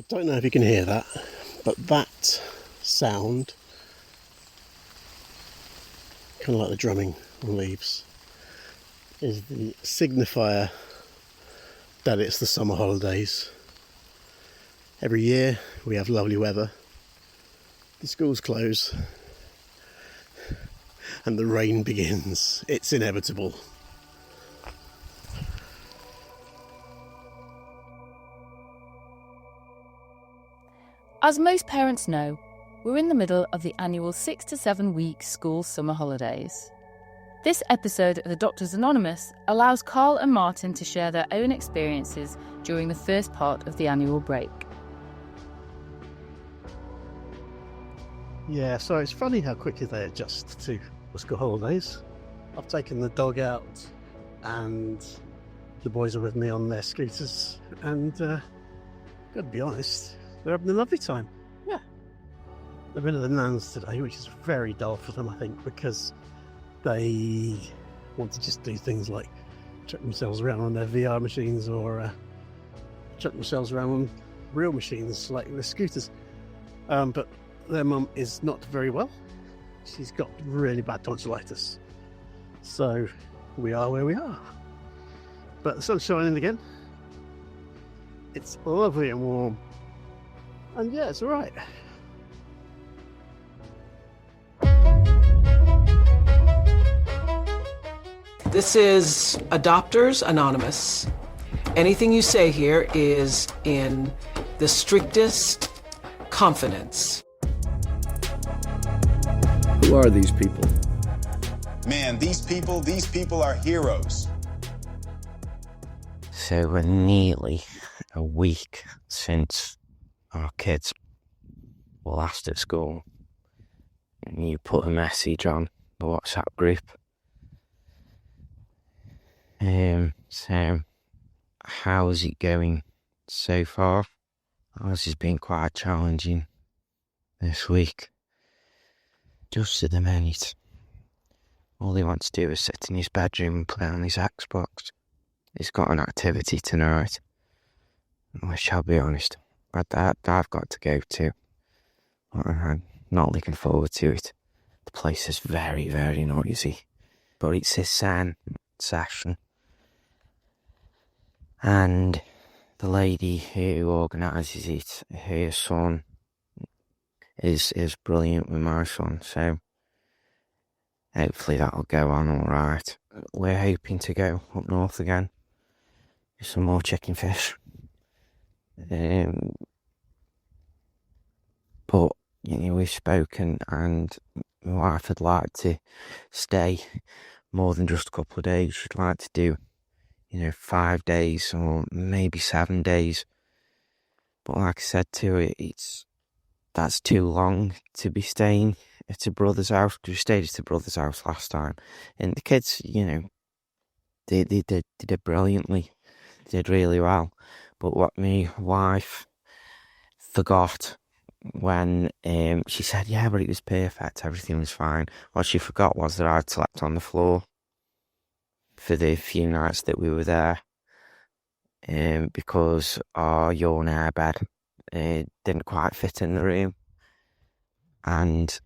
Don't know if you can hear that, but that sound, kind of like the drumming on leaves, is the signifier that it's the summer holidays. Every year we have lovely weather, the schools close, and the rain begins. It's inevitable. As most parents know, we're in the middle of the annual 6 to 7 week school summer holidays. This episode of Adopters Anonymous allows Carl and Martin to share their own experiences during the first part of the annual break. Yeah, so it's funny how quickly they adjust to the school holidays. I've taken the dog out and the boys are with me on their scooters, and gotta be honest, they're having a lovely time. Yeah. They've been at the Nans today, which is very dull for them, I think, because they want to just do things like chuck themselves around on their VR machines or chuck themselves around on real machines like the scooters. But their mum is not very well. She's got really bad tonsillitis. So we are where we are. But the sun's shining again. It's lovely and warm. And yeah, it's all right. This is Adopters Anonymous. Anything you say here is in the strictest confidence. Who are these people? Man, these people are heroes. So we're nearly a week since our kids were last at school. And you put a message on the WhatsApp group. So how's it going so far? Ours has been quite challenging this week. Just at the minute, all he wants to do is sit in his bedroom and play on his Xbox. He's got an activity tonight, which I'll be honest, I've got to go to. I'm not looking forward to it. The place is very, very noisy, but it's his session. And the lady who organises it, her son, is brilliant with my son, so hopefully that'll go on alright. We're hoping to go up north again, do some more chicken fish. But, we've spoken, and my wife would like to stay more than just a couple of days. She'd like to do 5 days or maybe 7 days. But like I said to her, that's too long to be staying at a brother's house. We stayed at a brother's house last time. And the kids, they did brilliantly. They did really well. But what my wife forgot when she said, yeah, but it was perfect, everything was fine. What she forgot was that I'd slept on the floor for the few nights that we were there, because our yawn air bed didn't quite fit in the room. And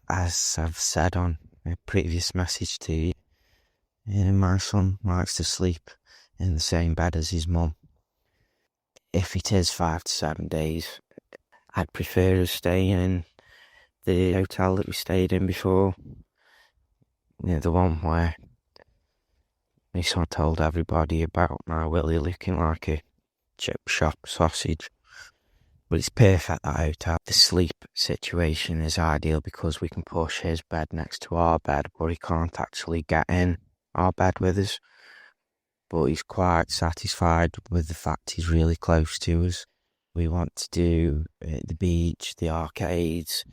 as I've said on a previous message to you, my son likes to sleep in the same bed as his mum. If it is 5 to 7 days, I'd prefer us staying in the hotel that we stayed in before. The one where my son told everybody about my Willie looking like a chip shop sausage. But it's perfect, that hotel. The sleep situation is ideal because we can push his bed next to our bed, but he can't actually get in our bed with us. But he's quite satisfied with the fact he's really close to us. We want to do the beach, the arcades,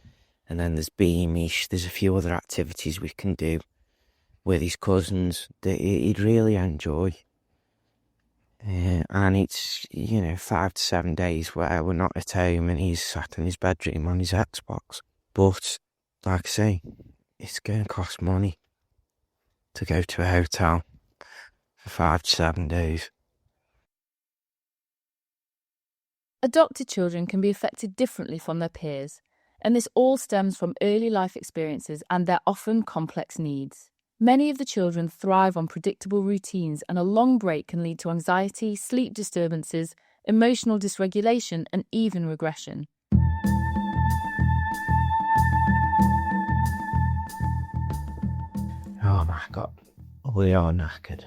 and then there's Beamish. There's a few other activities we can do with his cousins that he'd really enjoy. And it's, 5 to 7 days where we're not at home and he's sat in his bedroom on his Xbox. But, like I say, it's going to cost money to go to a hotel for 5 to 7 days. Adopted children can be affected differently from their peers, and this all stems from early life experiences and their often complex needs. Many of the children thrive on predictable routines, and a long break can lead to anxiety, sleep disturbances, emotional dysregulation, and even regression. Oh my God, we are knackered.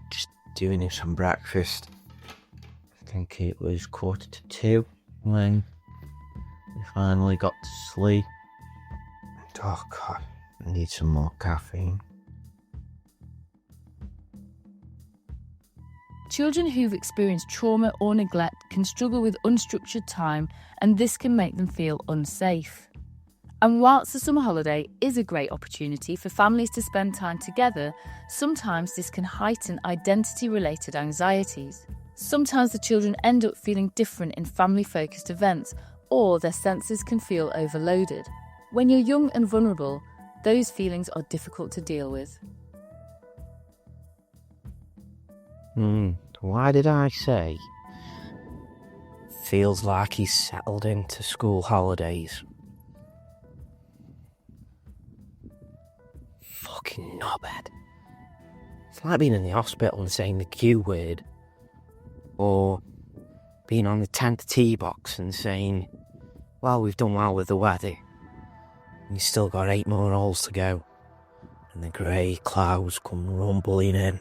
Just doing some breakfast. I think it was 1:45 when we finally got to sleep. Oh God, I need some more caffeine. Children who've experienced trauma or neglect can struggle with unstructured time, and this can make them feel unsafe. And whilst the summer holiday is a great opportunity for families to spend time together, sometimes this can heighten identity-related anxieties. Sometimes the children end up feeling different in family-focused events, or their senses can feel overloaded. When you're young and vulnerable, those feelings are difficult to deal with. Why did I say? Feels like he's settled into school holidays. Fucking knobhead. It's like being in the hospital and saying the Q word. Or being on the 10th tee box and saying, well, we've done well with the weather. And you've still got 8 more holes to go. And the grey clouds come rumbling in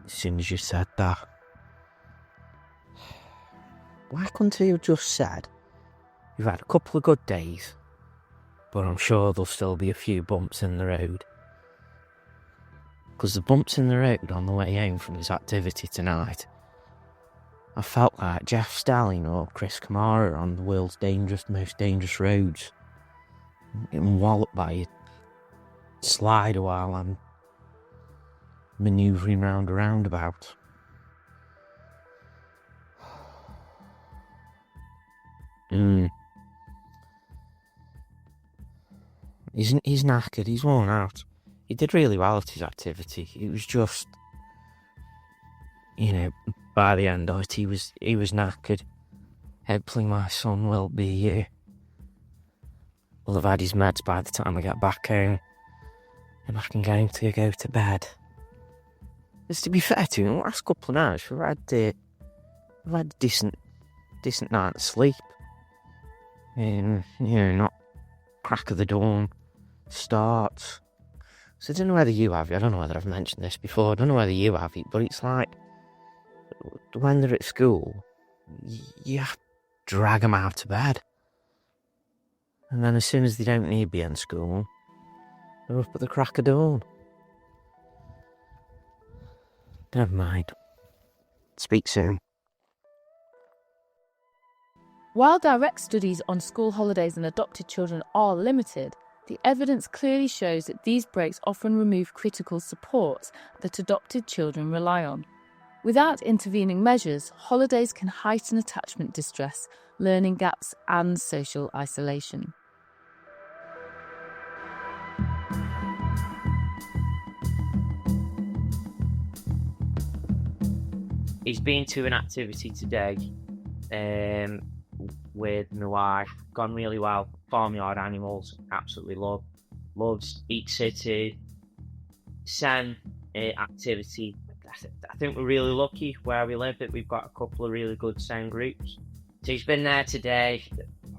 as soon as you said that. Why couldn't you have just said, you've had a couple of good days, but I'm sure there'll still be a few bumps in the road. Because the bumps in the road on the way home from his activity tonight, I felt like Jeff Stelling or Chris Kamara on the world's most dangerous roads. Getting walloped by a slider while I'm manoeuvring round a roundabout. He's knackered, he's worn out. He did really well at his activity. It was just, by the end of it, he was knackered. Hopefully my son will have had his meds by the time I get back home, and I can get him to go to bed. Because to be fair to him, the last couple of nights we've had a decent night's sleep. Not crack of the dawn starts. So I don't know whether you have it. I don't know whether I've mentioned this before. I don't know whether you have it, but it's like when they're at school, you have to drag them out of bed. And then as soon as they don't need to be in school, they're up at the crack of dawn. Never mind. Speak soon. While direct studies on school holidays and adopted children are limited, the evidence clearly shows that these breaks often remove critical supports that adopted children rely on. Without intervening measures, holidays can heighten attachment distress, learning gaps, and social isolation. He's been to an activity today with my wife. Gone really well. Farmyard animals, absolutely loves each city. Sen activity. I think we're really lucky where we live that we've got a couple of really good Sen groups. So he's been there today.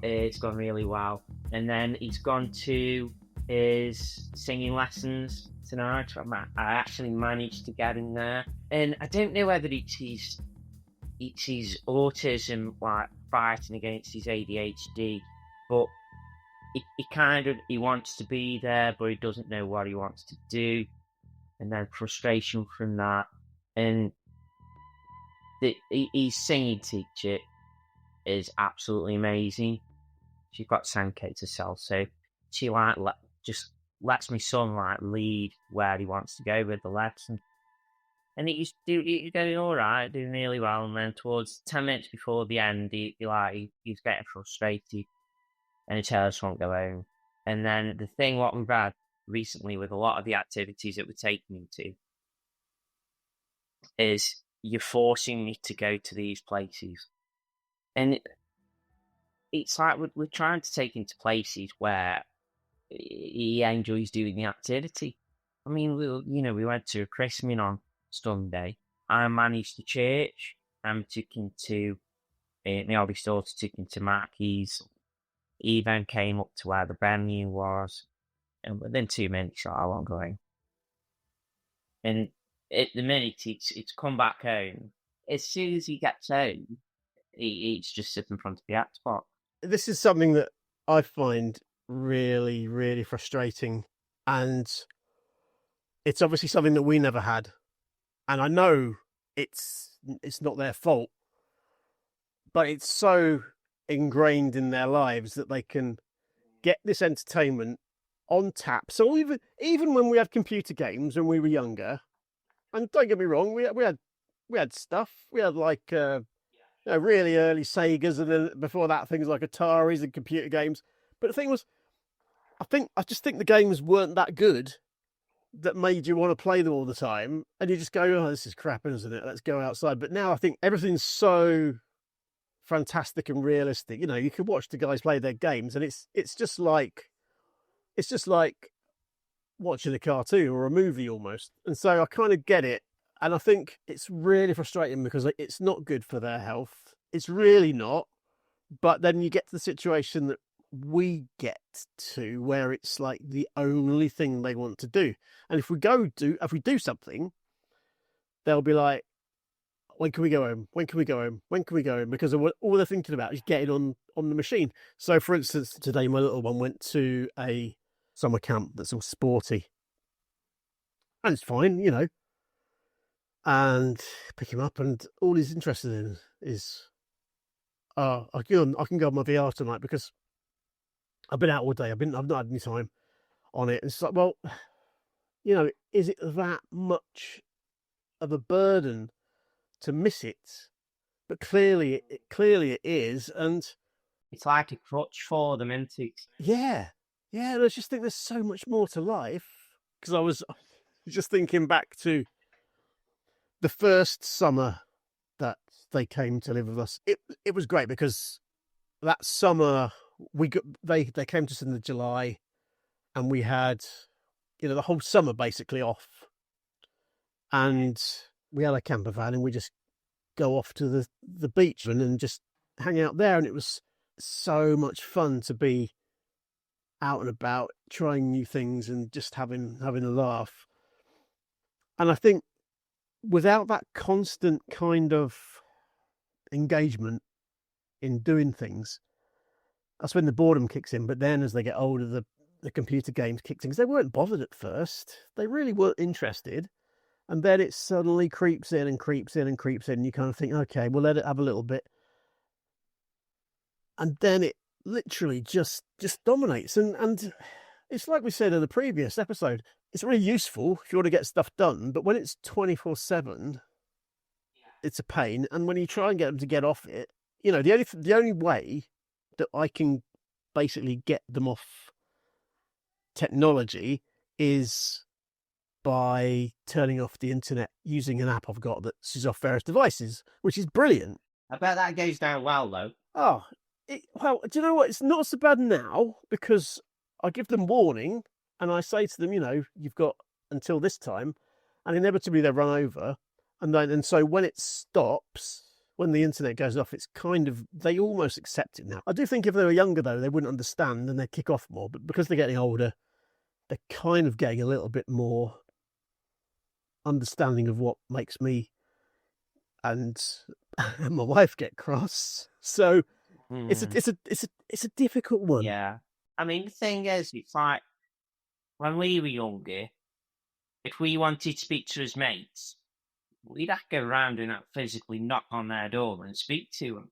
It's gone really well. And then he's gone to his singing lessons tonight. I actually managed to get in there. And I don't know whether it's his autism, like fighting against his ADHD, but he wants to be there, but he doesn't know what he wants to do, and then frustration from that. And his singing teacher is absolutely amazing. She's got Sanke to sell, so she just lets my son lead where he wants to go with the lesson. And he's doing all right, doing really well. And then towards 10 minutes before the end, he's getting frustrated, and he tells us won't go home. And then the thing what we've had recently with a lot of the activities that we're taking him to, is you're forcing me to go to these places. And it's like we're trying to take him to places where he enjoys doing the activity. I mean, we went to a christening on Sunday. I managed the church. I took him to, my oldest daughter took him to Marquis. He then came up to where the venue was. And within 2 minutes, I was going. And at the minute, it's come back home. As soon as he gets home, he's just sitting in front of the Xbox. This is something that I find really, really frustrating. And it's obviously something that we never had. And I know it's not their fault, but it's so ingrained in their lives that they can get this entertainment on tap. So even when we had computer games when we were younger, and don't get me wrong, we had stuff. We had like really early Segas, and then before that things like Ataris and computer games. But the thing was, I just think the games weren't that good that made you want to play them all the time, and you just go, oh, this is crap, isn't it? Let's go outside. But now I think everything's so fantastic and realistic. You can watch the guys play their games, and it's just like watching a cartoon or a movie almost. And so I kind of get it, and I think it's really frustrating because it's not good for their health. It's really not. But then you get to the situation that we get to where it's like the only thing they want to do. And if we do something, they'll be like, when can we go home? When can we go home? When can we go home? Because all they're thinking about is getting on the machine. So for instance, today my little one went to a summer camp that's all sporty. And it's fine, And pick him up, and all he's interested in is, I can go on my VR tonight because I've been out all day. I've not had any time on it. And it's like, well, is it that much of a burden to miss it? But clearly it is, and it's like a crutch for them, isn't it? Yeah. And I just think there's so much more to life. Because I was just thinking back to the first summer that they came to live with us. It was great because that summer they came to us in July, and we had the whole summer basically off, and we had a camper van, and we just go off to the beach and just hang out there, and it was so much fun to be out and about, trying new things and just having a laugh. And I think without that constant kind of engagement in doing things, that's when the boredom kicks in. But then as they get older, the computer games kicked in, because they weren't bothered at first. They really weren't interested. And then it suddenly creeps in and creeps in and creeps in. And you kind of think, okay, we'll let it have a little bit. And then it literally just dominates. And it's like we said in the previous episode, it's really useful if you want to get stuff done. But when it's 24/7, it's a pain. And when you try and get them to get off it, the only way that I can basically get them off technology is by turning off the internet using an app I've got that switches off various devices, which is brilliant. I bet that goes down well, though. Oh, well, do you know what? It's not so bad now because I give them warning and I say to them, you've got until this time, and inevitably they run over. And so when it stops, when the internet goes off, it's they almost accept it now. I do think if they were younger, though, they wouldn't understand and they'd kick off more. But because they're getting older, they're kind of getting a little bit more understanding of what makes me and my wife get cross. So it's a difficult one. Yeah. I mean, the thing is, it's like when we were younger, if we wanted to speak to his mates, we'd have to go around and physically knock on their door and speak to them.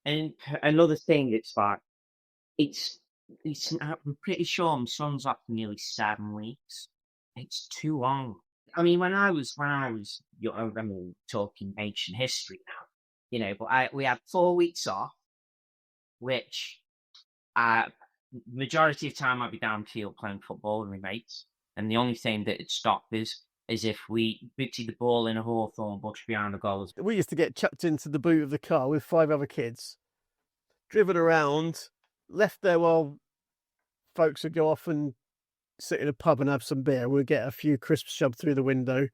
And another thing, it's like, I'm pretty sure my son's up for nearly 7 weeks. It's too long. I mean, when I was young, I mean, talking ancient history now, but we had 4 weeks off, which majority of the time I'd be down the field playing football with my mates. And the only thing that had stopped is as if we booted the ball in a hawthorn bush behind the goals. We used to get chucked into the boot of the car with 5 other kids, driven around, left there while folks would go off and sit in a pub and have some beer. We'd get a few crisps shoved through the window.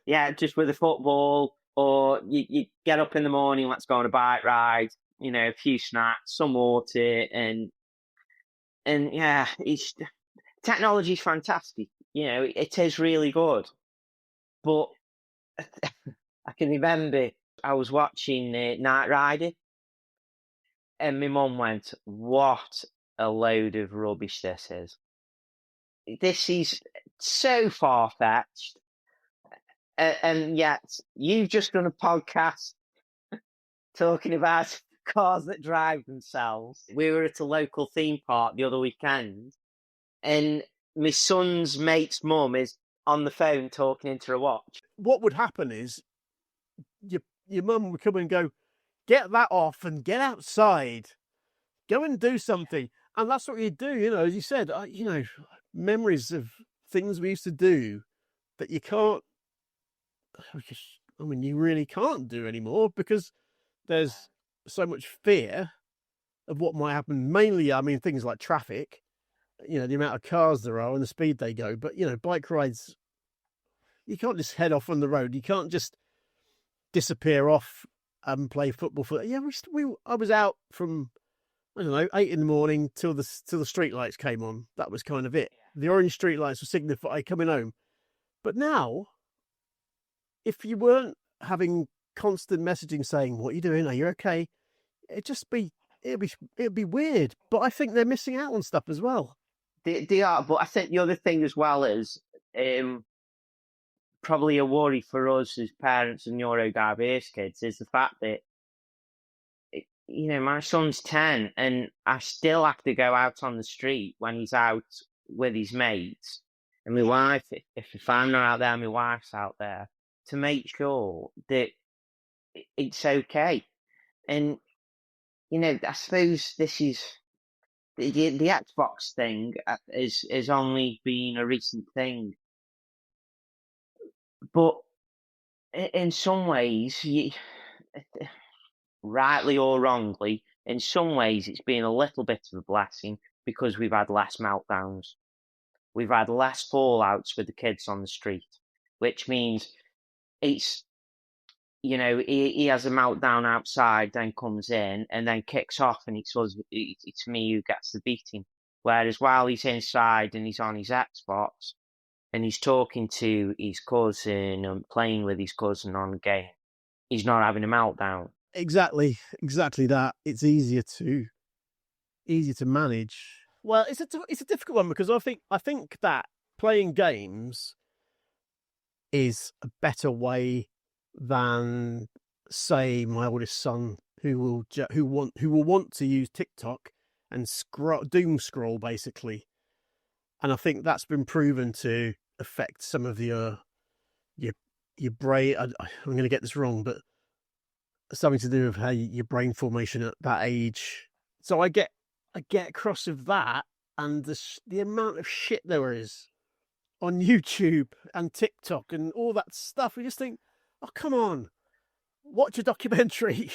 Yeah, just with a football, or you get up in the morning, let's go on a bike ride, a few snacks, some water, and yeah, technology's fantastic. It is really good. But I can remember I was watching Knight Rider, and my mum went, "What a load of rubbish this is. This is so far-fetched." And yet, you've just done a podcast talking about cars that drive themselves. We were at a local theme park the other weekend, and my son's mate's mum is on the phone talking into her watch. What would happen is your mum would come and go, "Get that off and get outside. Go and do something." And that's what you do, as you said, memories of things we used to do that you can't, you really can't do anymore because there's so much fear of what might happen. Mainly, things like traffic, the amount of cars there are and the speed they go. But, bike rides, you can't just head off on the road. You can't just disappear off and play football. I was out from, 8 in the morning till the street lights came on. That was kind of it. The orange street lights would signify coming home. But now, if you weren't having constant messaging saying, "What are you doing? Are you okay?" it'd be weird. But I think they're missing out on stuff as well. They are, but I think the other thing as well is probably a worry for us as parents of neurodiverse kids is the fact that my son's 10 and I still have to go out on the street when he's out with his mates, and my wife, if I'm not out there, my wife's out there, to make sure that it's okay. And I suppose this is the Xbox thing is only been a recent thing, but in some ways, rightly or wrongly, in some ways it's been a little bit of a blessing because we've had less meltdowns. We've had less fallouts with the kids on the street, which means it's, he has a meltdown outside, then comes in and then kicks off, and it's me who gets the beating. Whereas while he's inside and he's on his Xbox and he's talking to his cousin and playing with his cousin on the game, he's not having a meltdown. Exactly that. It's easier to manage. Well, it's a difficult one because I think that playing games is a better way than, say, my oldest son, who will want to use TikTok and doom scroll basically, and I think that's been proven to affect some of your brain. I'm going to get this wrong, but something to do with how your brain formation at that age. So I get across of that, and the amount of shit there is on YouTube and TikTok and all that stuff. We just think, oh, come on, watch a documentary,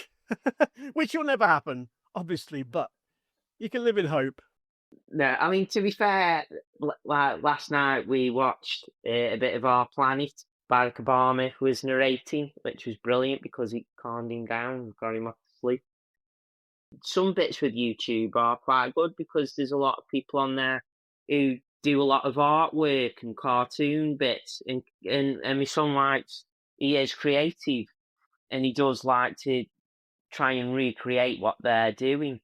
which will never happen, obviously, but you can live in hope. No, to be fair, last night we watched a bit of Our Planet. Barack Obama was narrating, which was brilliant because it calmed him down, got him off to sleep. Some bits with YouTube are quite good because there's a lot of people on there who do a lot of artwork and cartoon bits, and my son he is creative and he does like to try and recreate what they're doing.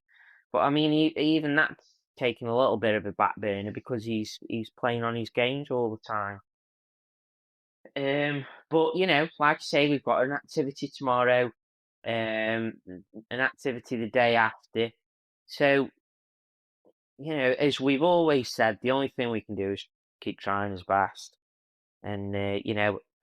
But even that's taking a little bit of a back burner because he's playing on his games all the time. But like I say, we've got an activity tomorrow, an activity the day after. So, as we've always said, the only thing we can do is keep trying his best, and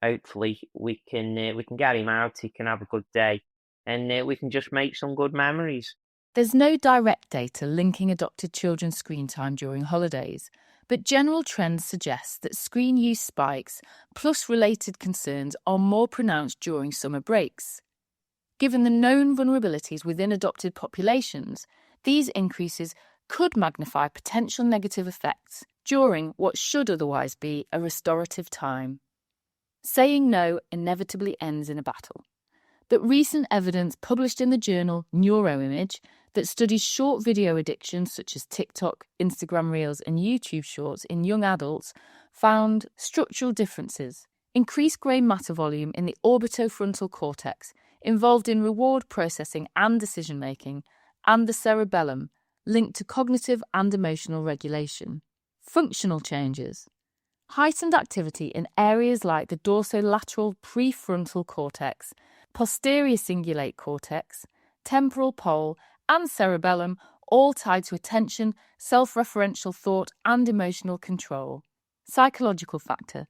hopefully we can get him out. He can have a good day, and we can just make some good memories. There's no direct data linking adopted children's screen time during holidays, but general trends suggest that screen use spikes plus related concerns are more pronounced during summer breaks. Given the known vulnerabilities within adopted populations, these increases could magnify potential negative effects during what should otherwise be a restorative time. Saying no inevitably ends in a battle. But recent evidence published in the journal Neuroimage that studies short video addiction such as TikTok, Instagram Reels and YouTube Shorts in young adults found structural differences, increased grey matter volume in the orbitofrontal cortex involved in reward processing and decision-making, and the cerebellum, linked to cognitive and emotional regulation. Functional changes. Heightened activity in areas like the dorsolateral prefrontal cortex, posterior cingulate cortex, temporal pole, and cerebellum, all tied to attention, self-referential thought, and emotional control. Psychological factor.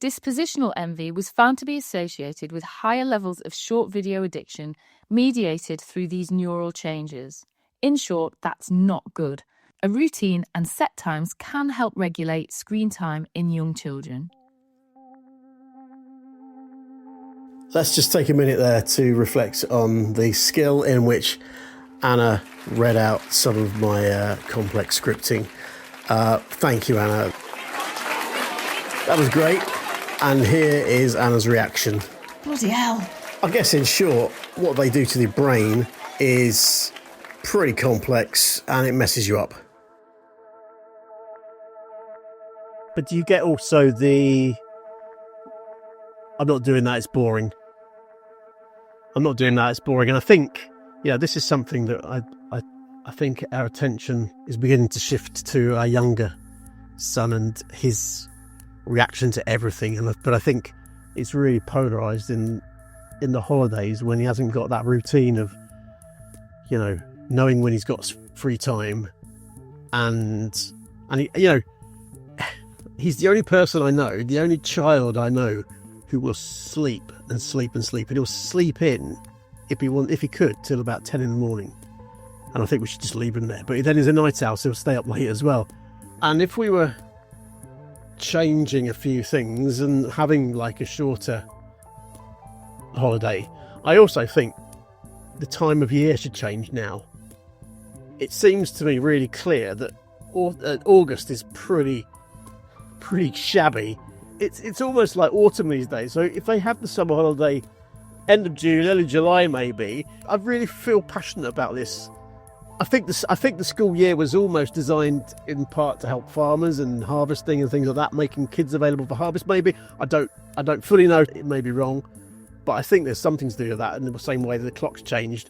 Dispositional envy was found to be associated with higher levels of short video addiction mediated through these neural changes. In short, that's not good. A routine and set times can help regulate screen time in young children. Let's just take a minute there to reflect on the skill in which Anna read out some of my complex scripting. Thank you, Anna. That was great. And here is Anna's reaction. Bloody hell. I guess in short, what they do to the brain is pretty complex and it messes you up. But do you get also the... I'm not doing that, it's boring. I'm not doing that, it's boring. And I think, this is something that I think our attention is beginning to shift to our younger son and his reaction to everything. But I think it's really polarised in the holidays when he hasn't got that routine of, knowing when he's got free time. And he, he's the only person I know, the only child I know who will sleep and sleep and sleep. And he'll sleep in, if he could, till about 10 in the morning. And I think we should just leave him there. But then he's a night owl, so he'll stay up late as well. And if we were changing a few things and having like a shorter holiday, I also think the time of year should change now. It seems to me really clear that August is pretty shabby. It's almost like autumn these days. So if they have the summer holiday end of June, early July maybe, I really feel passionate about this. I think the school year was almost designed in part to help farmers and harvesting and things like that, making kids available for harvest maybe. I don't fully know, it may be wrong, but I think there's something to do with that in the same way that the clock's changed.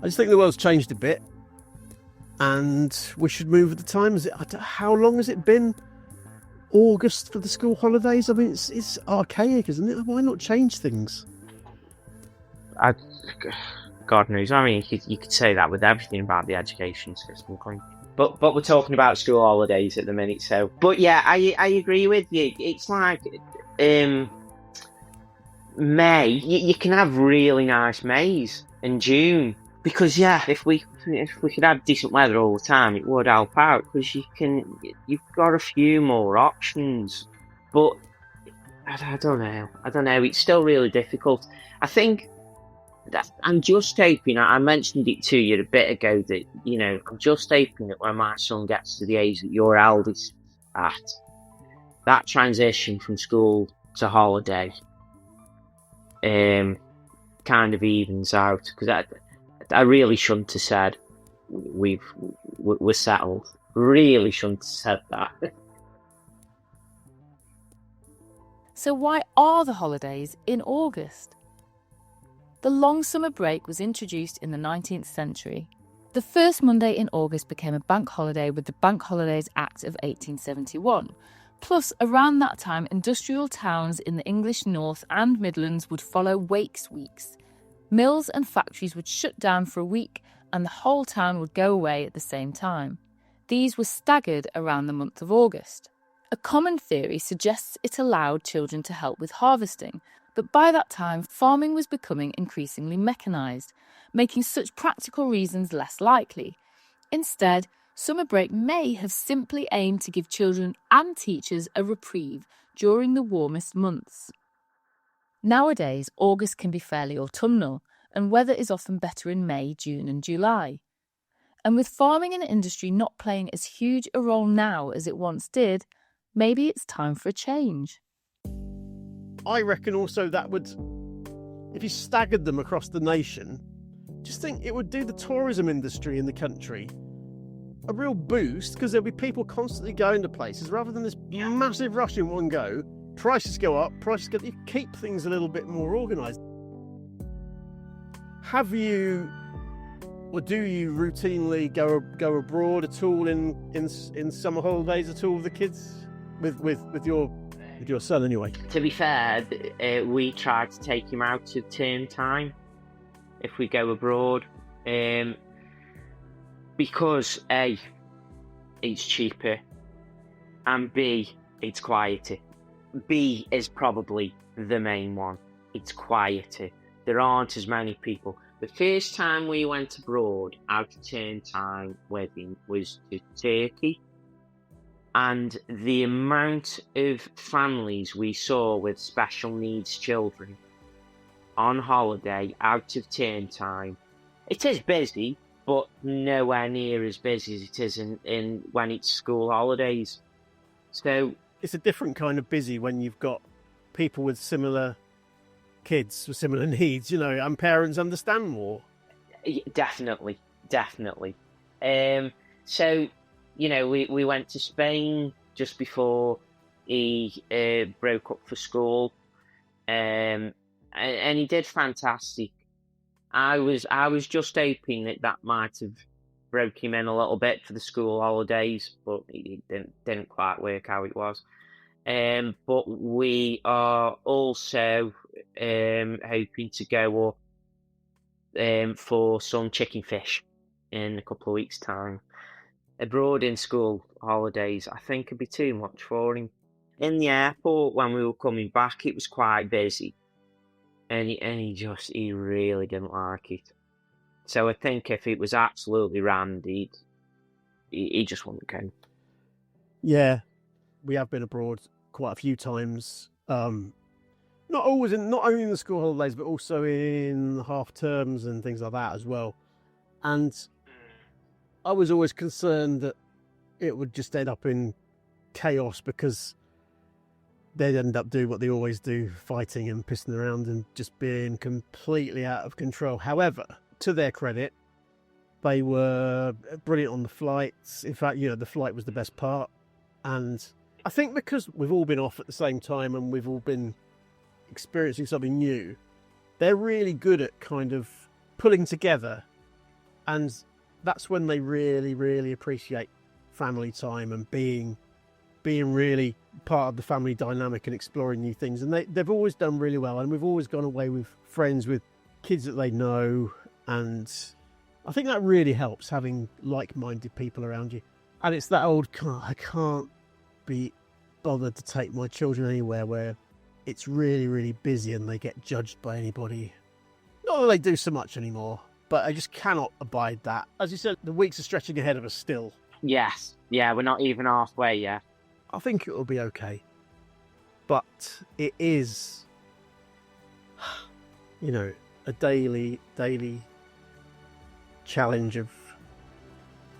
I just think the world's changed a bit and we should move with the times. How long has it been? August for the school holidays? I mean, it's archaic, isn't it? Why not change things? God knows. I mean, you could say that with everything about the education system. But we're talking about school holidays at the minute, so... But yeah, I agree with you. It's like... May. You can have really nice Mays and June. Because, if we could have decent weather all the time, it would help out. Because you've got a few more options. But, I don't know. It's still really difficult. I think... I'm just hoping, I mentioned it to you a bit ago, that, I'm just hoping that when my son gets to the age that your eldest at, that transition from school to holiday kind of evens out. Because I really shouldn't have said we're settled. Really shouldn't have said that. So why are the holidays in August? The long summer break was introduced in the 19th century. The first Monday in August became a bank holiday with the Bank Holidays Act of 1871. Plus, around that time, industrial towns in the English North and Midlands would follow Wakes weeks. Mills and factories would shut down for a week and the whole town would go away at the same time. These were staggered around the month of August. A common theory suggests it allowed children to help with harvesting, but by that time, farming was becoming increasingly mechanised, making such practical reasons less likely. Instead, summer break may have simply aimed to give children and teachers a reprieve during the warmest months. Nowadays, August can be fairly autumnal, and weather is often better in May, June and July. And with farming and industry not playing as huge a role now as it once did, maybe it's time for a change. I reckon also that would, if you staggered them across the nation, just think it would do the tourism industry in the country a real boost, because there'll be people constantly going to places rather than this massive rush in one go. Prices go up, you keep things a little bit more organised. Have you, or do you routinely go abroad at all in summer holidays at all with the kids, with your son anyway? To be fair, we try to take him out to term time if we go abroad, because A, it's cheaper, and B, it's quieter. B is probably the main one. It's quieter. There aren't as many people. The first time we went abroad out of term time with him was to Turkey, and the amount of families we saw with special needs children on holiday out of term time, it is busy, but nowhere near as busy as it is in when it's school holidays. So it's a different kind of busy when you've got people with similar kids with similar needs, and parents understand more. Definitely. So, we went to Spain just before he broke up for school, and he did fantastic. I was just hoping that might have broke him in a little bit for the school holidays, but it didn't quite work how it was. But we are also hoping to go up for some chicken fish in a couple of weeks' time. Abroad in school holidays, I think it'd be too much for him. In the airport, when we were coming back, it was quite busy, and he really didn't like it. So I think if it was absolutely rammed, he just wouldn't go. Yeah, we have been abroad quite a few times. Not only in the school holidays, but also in half terms and things like that as well. And I was always concerned that it would just end up in chaos, because they'd end up doing what they always do, fighting and pissing around and just being completely out of control. However, to their credit, they were brilliant on the flights. In fact, the flight was the best part. And I think because we've all been off at the same time and we've all been experiencing something new, they're really good at kind of pulling together, and that's when they really, really appreciate family time and being really part of the family dynamic and exploring new things. And they've always done really well, and we've always gone away with friends with kids that they know, and I think that really helps, having like-minded people around you. And it's that old, I can't be bothered to take my children anywhere where it's really, really busy and they get judged by anybody. Not that they do so much anymore, but I just cannot abide that. As you said, the weeks are stretching ahead of us still. Yes. Yeah, we're not even halfway yet. I think it will be okay. But it is, a daily challenge of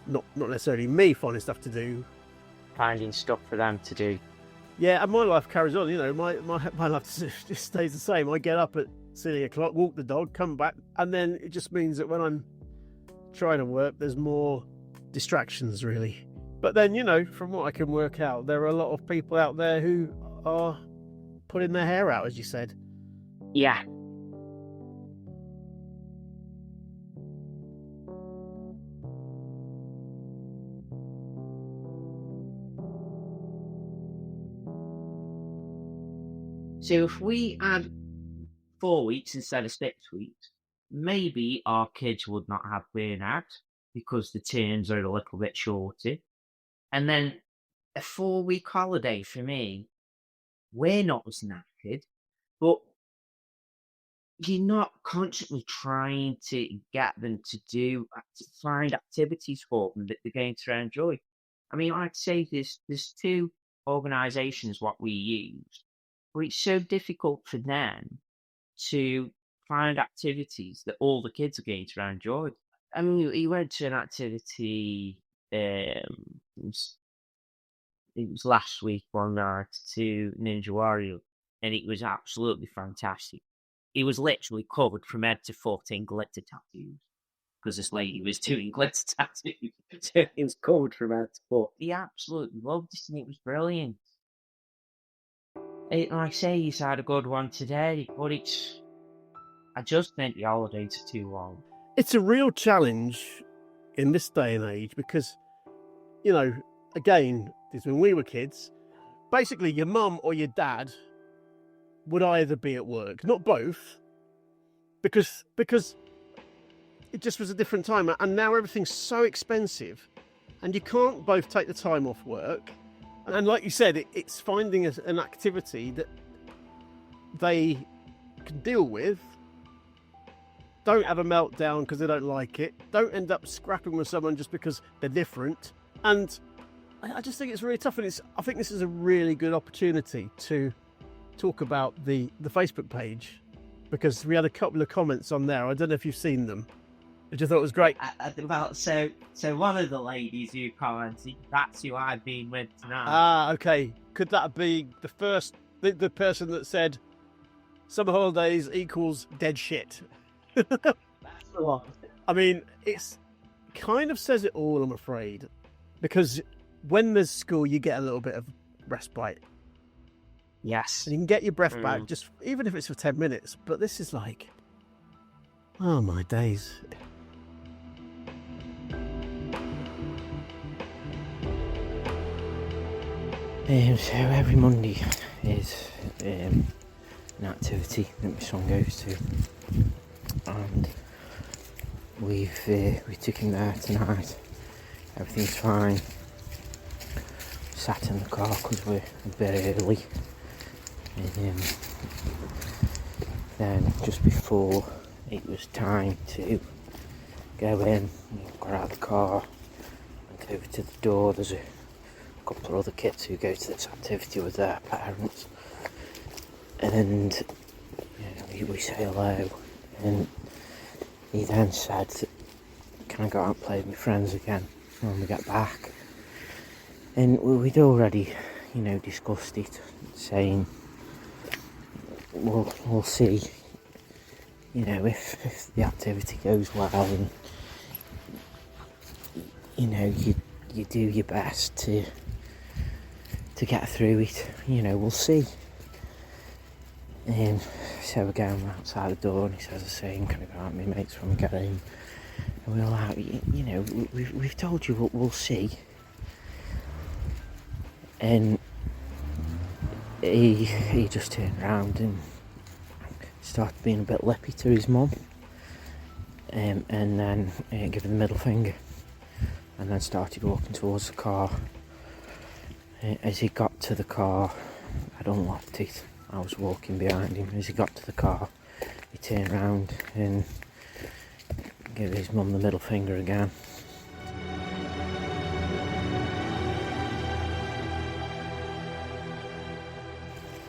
not necessarily me finding stuff to do. Finding stuff for them to do. Yeah, and my life carries on, my life just stays the same. I get up at silly o'clock, walk the dog, come back, and then it just means that when I'm trying to work, there's more distractions, really. But then, from what I can work out, there are a lot of people out there who are putting their hair out, as you said. Yeah. So if we had 4 weeks instead of 6 weeks, maybe our kids would not have burnout because the terms are a little bit shorter. And then a 4-week holiday for me, we're not as knackered, but you're not constantly trying to get them to find activities for them that they're going to enjoy. I mean, I'd say there's two organisations what we use, but it's so difficult for them to find activities that all the kids are going to enjoy. I mean, we went to an activity. It was last week one night to Ninja Warrior, and it was absolutely fantastic. He was literally covered from head to foot in glitter tattoos because this lady was doing glitter tattoos. So he was covered from head to foot. He absolutely loved it, and it was brilliant. Like I say, he's had a good one today, but I just think the holidays are too long. It's a real challenge in this day and age because, you know, again, this when we were kids, basically your mum or your dad would either be at work, not both, because it just was a different time, and now everything's so expensive, and you can't both take the time off work. And like you said, it's finding an activity that they can deal with, don't have a meltdown because they don't like it, don't end up scrapping with someone just because they're different. And I just think it's really tough, and I think this is a really good opportunity to talk about the Facebook page, because we had a couple of comments on there. I don't know if you've seen them. I just thought it was great. So one of the ladies who commented, that's who I've been with tonight. Ah, okay. Could that be the person that said summer holidays equals dead shit? That's the one. I mean, it's kind of says it all, I'm afraid, because when there's school, you get a little bit of respite. Yes. And you can get your breath back, just even if it's for 10 minutes. But this is like, oh my days. So every Monday is an activity that my son goes to, and we took him there tonight. Everything's fine. Sat in the car because we're a bit early, and then just before it was time to go in, we got out of the car, went over to the door. There's a couple of other kids who go to this activity with their parents, and we say hello, and he then said, can I go out and play with my friends again when we get back? And we'd already discussed it, saying we'll see if the activity goes well, and you do your best to get through it. We'll see. So again, we're outside the door, and he says the same, can I go out with my mates when we get home? And we're like, we've told you we'll see. And he just turned around and started being a bit lippy to his mum, and then gave her the middle finger, and then started walking towards the car. As he got to the car, I'd unlocked it. I was walking behind him. As he got to the car, he turned around and gave his mum the middle finger again.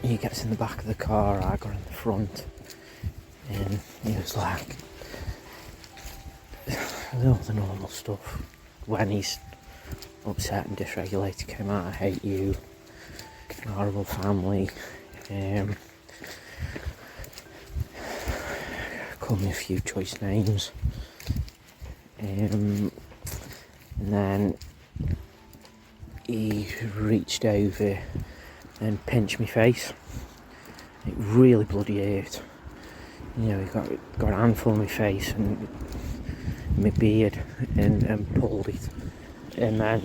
He gets in the back of the car, I got in the front, and he was like, all the normal stuff. When he's upset and dysregulated, came out, I hate you, horrible family, called me a few choice names, and then he reached over and pinched my face. It really bloody hurt. He got a handful of my face and my beard and pulled it. And then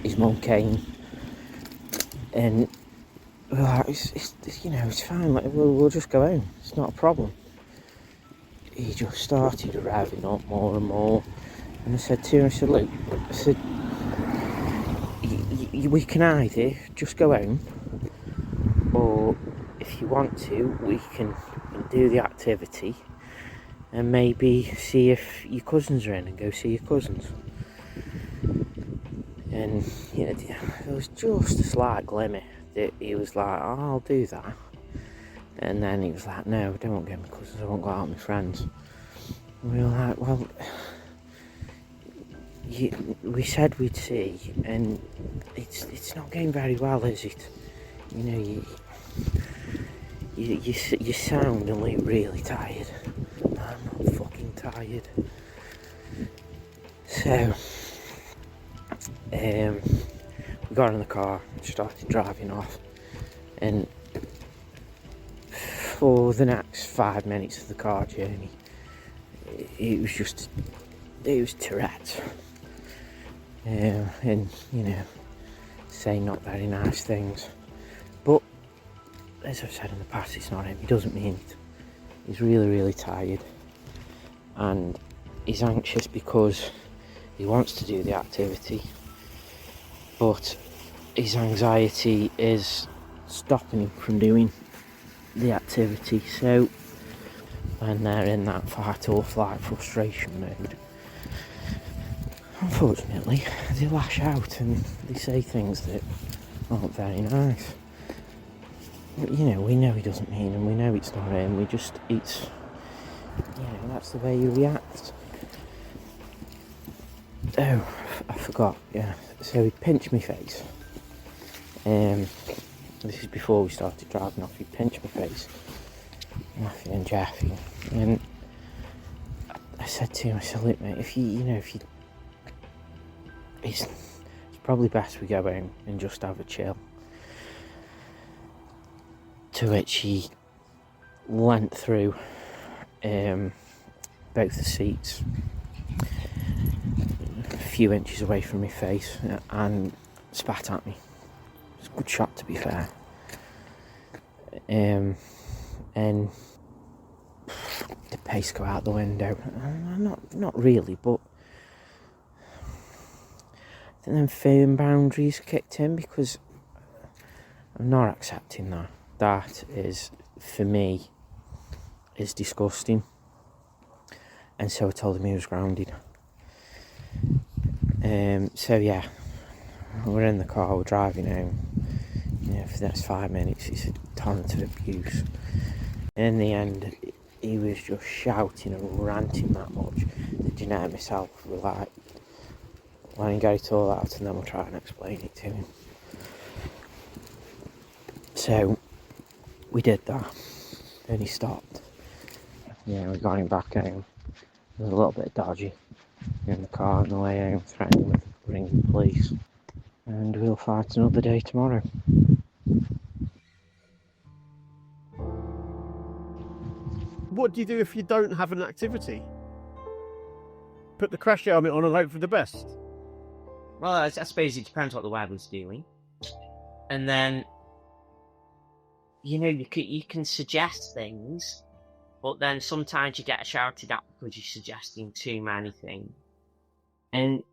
his mum came, and we're like, it's fine, like, we'll just go home, it's not a problem. He just started revving up more and more, and I said to him, look, we can either just go home, or if you want to, we can do the activity and maybe see if your cousins are in and go see your cousins. And there was just a slight glimmer that he was like, oh, I'll do that. And then he was like, no, I don't want to get my cousins, I won't go out with my friends. And we were like, well, we said we'd see, and it's not going very well, is it? You sound and look really tired. I'm not fucking tired. So, we got in the car and started driving off, and for the next 5 minutes of the car journey, it was Tourette's. And saying not very nice things. But as I've said in the past, it's not him. He doesn't mean it. He's really, really tired, and he's anxious because he wants to do the activity, but his anxiety is stopping him from doing the activity. So when they're in that fight or flight frustration mode, unfortunately, they lash out and they say things that aren't very nice. We know he doesn't mean them, we know it's not him, that's the way you react. Oh, I forgot, yeah. So he pinched my face. This is before we started driving off. He pinched my face, Matthew and Jeffy, and I said to him, I said, look mate, it's probably best we go home and just have a chill. To which he leant through both the seats a few inches away from my face and spat at me. It was a good shot, to be fair. And the pace go out the window. Not really, but I think then firm boundaries kicked in, because I'm not accepting that. That is, for me, is disgusting. And so I told him he was grounded. So yeah, we're in the car, we're driving home. For the next 5 minutes, it's a torrent of abuse. In the end, he was just shouting and ranting that much that Jeanette and myself were like, let him get it all out and then we'll try and explain it to him. So we did that, and he stopped. Yeah, we got him back home. It was a little bit dodgy in the car on the way home, threatening with ringing the police. And we'll fight another day tomorrow. What do you do if you don't have an activity? Put the crash helmet on and hope for the best? Well, I suppose it depends what the weather's doing. And then, you can suggest things, but then sometimes you get shouted at because you're suggesting too many things. And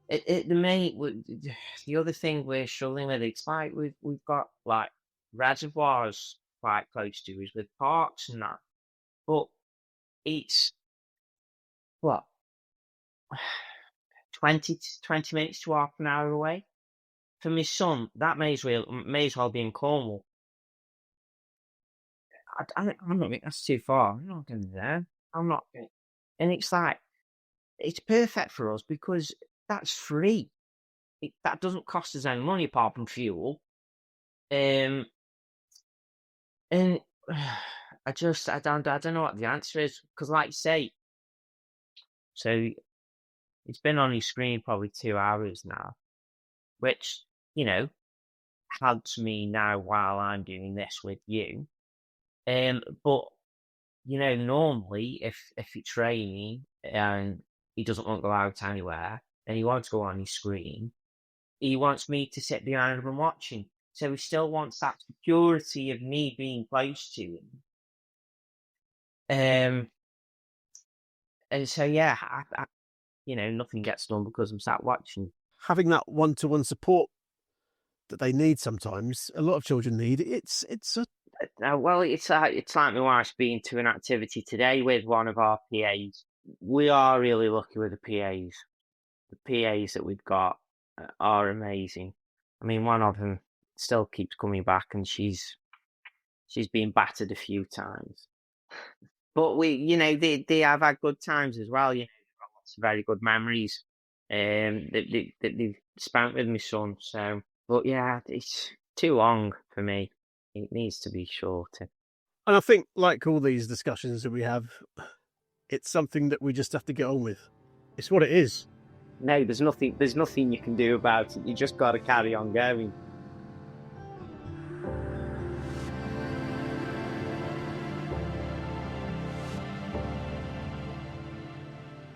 the other thing we're struggling with, it's like we've got like reservoirs quite close to us with parks and that, but it's what 20 minutes to half an hour away. For my son, that may as well be in Cornwall. I don't think that's too far. I'm not going there. I'm not going. And it's like, it's perfect for us because that's free. That doesn't cost us any money apart from fuel. And I don't know what the answer is, because like you say, so it's been on your screen probably 2 hours now, which, helps me now while I'm doing this with you. But normally if it's raining and he doesn't want to go out anywhere and he wants to go on his screen, he wants me to sit behind him and watch him. So he still wants that security of me being close to him. And so yeah, I nothing gets done because I'm sat watching. Having that one-to-one support that they need sometimes, a lot of children need, it's Well, it's like my wife's been to an activity today with one of our PAs. We are really lucky with the PAs. The PAs that we've got are amazing. I mean, one of them still keeps coming back, and she's been battered a few times. But they have had good times as well. They've got lots of very good memories that they've spent with my son. So, but yeah, it's too long for me. It needs to be shorter. And I think, like all these discussions that we have, it's something that we just have to get on with. It's what it is. No, there's nothing you can do about it. You just got to carry on going.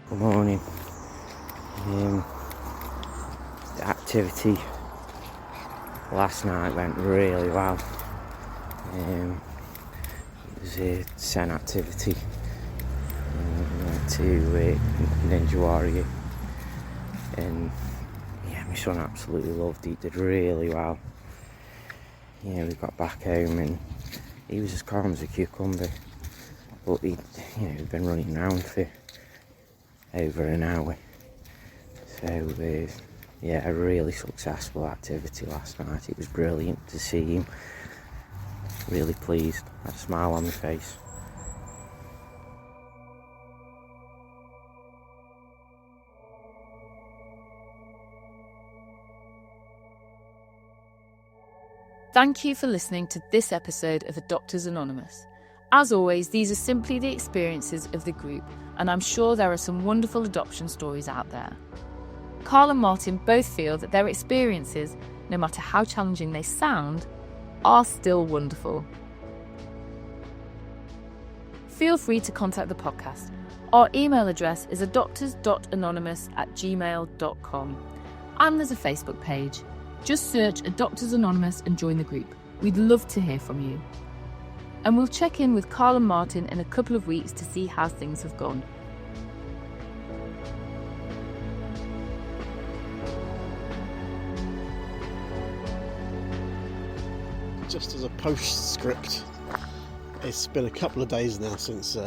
Good morning. The activity last night went really well. It was a Sen activity. We went to Ninja Warrior, and yeah, my son absolutely loved it. He did really well. Yeah, we got back home and he was as calm as a cucumber, but he'd been running around for over an hour. So yeah, a really successful activity last night. It was brilliant to see him. Really pleased. I had a smile on my face. Thank you for listening to this episode of Adopters Anonymous. As always, these are simply the experiences of the group, and I'm sure there are some wonderful adoption stories out there. Carl and Martin both feel that their experiences, no matter how challenging they sound, are still wonderful. Feel free to contact the podcast. Our email address is adopters.anonymous@gmail.com, and there's a Facebook page. Just search Adopters Anonymous and join the group. We'd love to hear from you. And we'll check in with Carl and Martin in a couple of weeks to see how things have gone. Just as a postscript, it's been a couple of days now since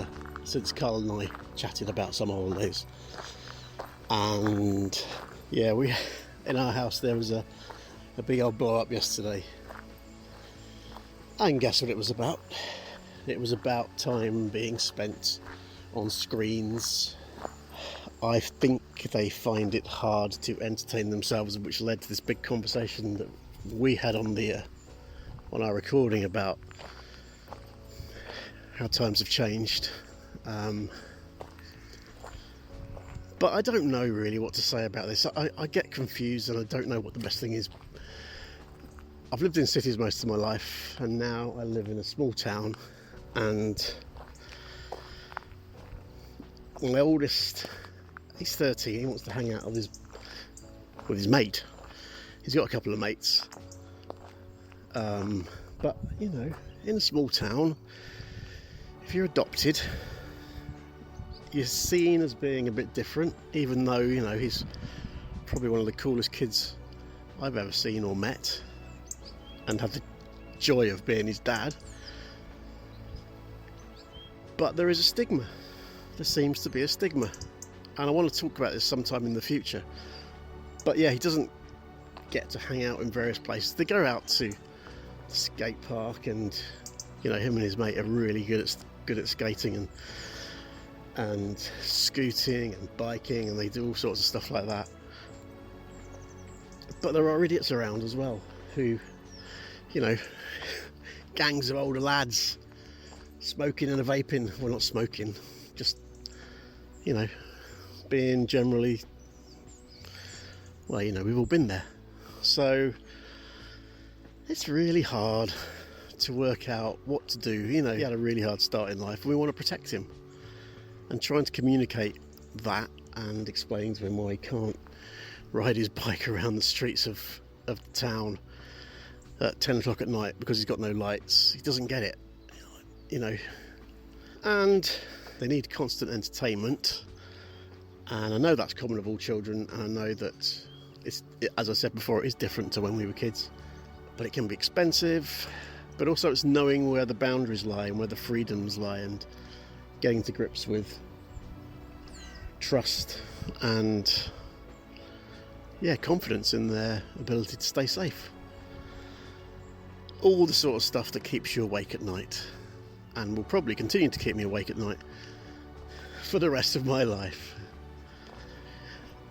Carl and I chatted about summer holidays, and yeah, we in our house there was a big old blow up yesterday. And guess what it was about? It was about time being spent on screens. I think they find it hard to entertain themselves, which led to this big conversation that we had on our recording about how times have changed. But I don't know really what to say about this. I get confused and I don't know what the best thing is. I've lived in cities most of my life, and now I live in a small town, and my oldest, he's 13, he wants to hang out with his mate. He's got a couple of mates. But, in a small town, if you're adopted, you're seen as being a bit different, even though, he's probably one of the coolest kids I've ever seen or met, and had the joy of being his dad. But there is a stigma. There seems to be a stigma. And I want to talk about this sometime in the future. But yeah, he doesn't get to hang out in various places. They go out to the skate park, and him and his mate are really good at skating and scooting and biking, and they do all sorts of stuff like that. But there are idiots around as well who, gangs of older lads smoking and vaping. Well, not smoking, just, being generally, well, we've all been there. So it's really hard to work out what to do. He had a really hard start in life. We want to protect him, and trying to communicate that and explain to him why he can't ride his bike around the streets of the town at 10 o'clock at night because he's got no lights. He doesn't get it, and they need constant entertainment, and I know that's common of all children, and I know that as I said before, it is different to when we were kids, but it can be expensive, but also it's knowing where the boundaries lie and where the freedoms lie, and getting to grips with trust and confidence in their ability to stay safe. All the sort of stuff that keeps you awake at night, and will probably continue to keep me awake at night for the rest of my life.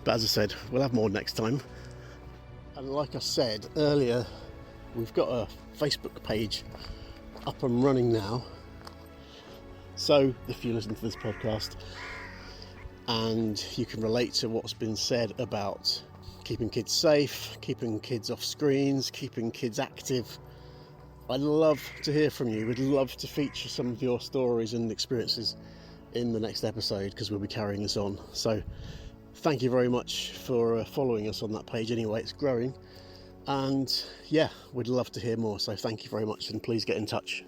But as I said, we'll have more next time. And like I said earlier, we've got a Facebook page up and running now. So if you listen to this podcast and you can relate to what's been said about keeping kids safe, keeping kids off screens, keeping kids active, I'd love to hear from you. We'd love to feature some of your stories and experiences in the next episode, because we'll be carrying this on. So thank you very much for following us on that page anyway. It's growing, and we'd love to hear more. So thank you very much, and please get in touch.